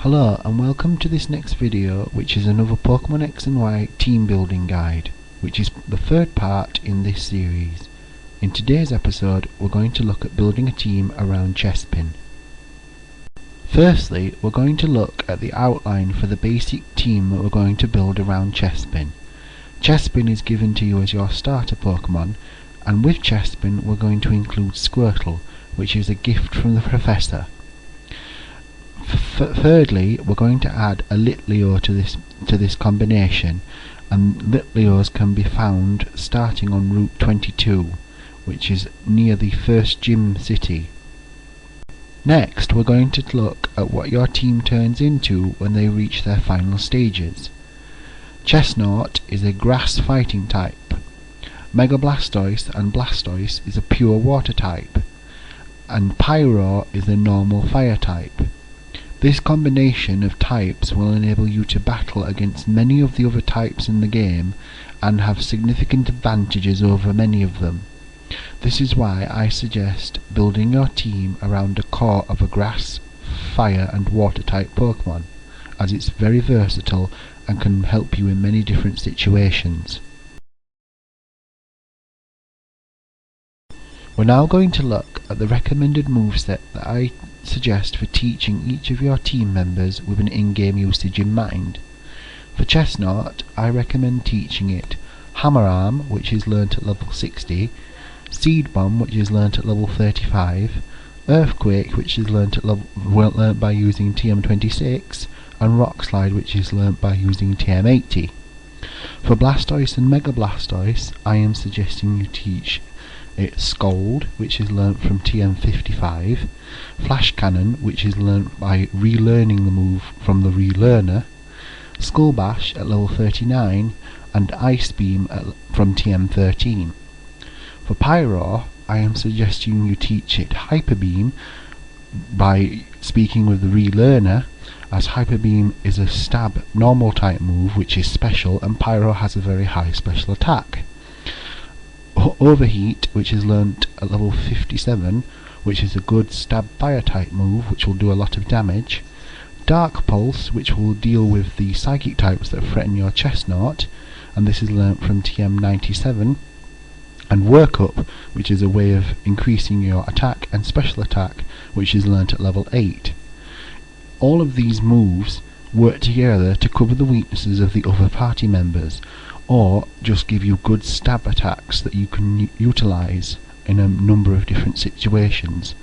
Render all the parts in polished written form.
Hello and welcome to this next video, which is another Pokemon X and Y team building guide, which is the third part in this series. In today's episode we're going to look at building a team around Chespin. Firstly, we're going to look at the outline for the basic team that we're going to build around Chespin. Chespin is given to you as your starter Pokemon, and with Chespin we're going to include Squirtle, which is a gift from the Professor. Thirdly, we're going to add a Litleo to this combination, and Litleos can be found starting on Route 22, which is near the first gym city. Next, we're going to look at what your team turns into when they reach their final stages. Chestnut is a grass fighting type. Mega Blastoise and Blastoise is a pure water type, and Pyro is a normal fire type. This combination of types will enable you to battle against many of the other types in the game and have significant advantages over many of them. This is why I suggest building your team around a core of a grass, fire and water type Pokemon, as it's very versatile and can help you in many different situations. We're now going to look at the recommended moveset that I suggest for teaching each of your team members with an in-game usage in mind. For Chestnut, I recommend teaching it Hammer Arm, which is learnt at level 60, Seed Bomb, which is learnt at level 35, Earthquake, which is learnt by using TM26, and Rock Slide, which is learnt by using TM80. For Blastoise and Mega Blastoise, I am suggesting you teach it Scold, which is learnt from TM55, Flash Cannon, which is learnt by relearning the move from the relearner, Skull Bash at level 39, and Ice Beam from TM13. For Pyro, I am suggesting you teach it Hyper Beam by speaking with the relearner, as Hyper Beam is a stab normal type move which is special, and Pyro has a very high special attack. Overheat, which is learnt at level 57, which is a good stab fire type move which will do a lot of damage. Dark Pulse, which will deal with the psychic types that threaten your Chestnut, and this is learnt from TM97. And Work Up, which is a way of increasing your attack and special attack, which is learnt at level 8. All of these moves work together to cover the weaknesses of the other party members, or just give you good stab attacks that you can utilise in a number of different situations.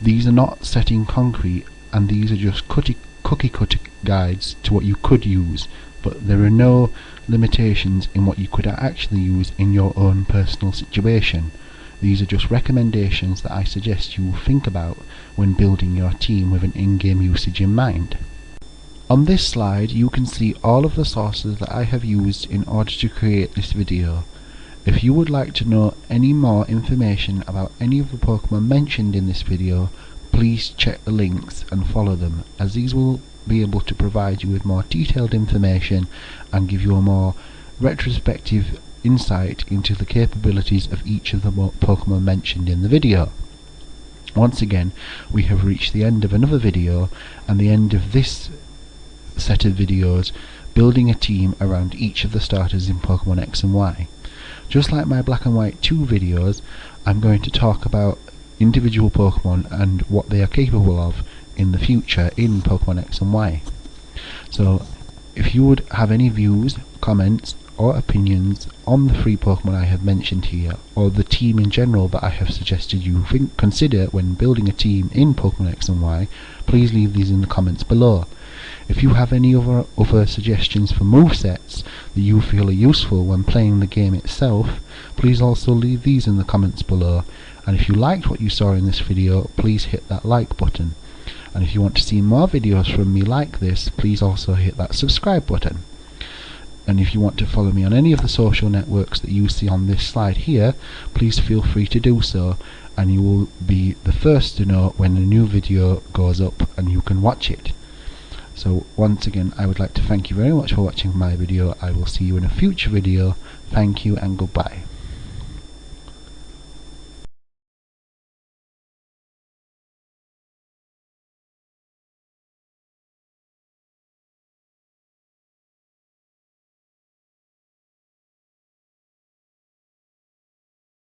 These are not set in concrete, and these are just cookie cutter guides to what you could use, but there are no limitations in what you could actually use in your own personal situation. These are just recommendations that I suggest you think about when building your team with an in-game usage in mind. On this slide you can see all of the sources that I have used in order to create this video. If you would like to know any more information about any of the Pokemon mentioned in this video, please check the links and follow them, as these will be able to provide you with more detailed information and give you a more retrospective insight into the capabilities of each of the Pokemon mentioned in the video. Once again, we have reached the end of another video and the end of this set of videos building a team around each of the starters in Pokemon X and Y. Just like my Black and White 2 videos, I'm going to talk about individual Pokemon and what they are capable of in the future in Pokemon X and Y. So if you would have any views, comments or opinions on the 3 Pokemon I have mentioned here, or the team in general that I have suggested you consider when building a team in Pokemon X and Y, please leave these in the comments below. If you have any other suggestions for movesets that you feel are useful when playing the game itself, please also leave these in the comments below. And if you liked what you saw in this video, please hit that like button. And if you want to see more videos from me like this, please also hit that subscribe button. And if you want to follow me on any of the social networks that you see on this slide here, please feel free to do so, and you will be the first to know when a new video goes up and you can watch it. So once again, I would like to thank you very much for watching my video. I will see you in a future video. Thank you and goodbye.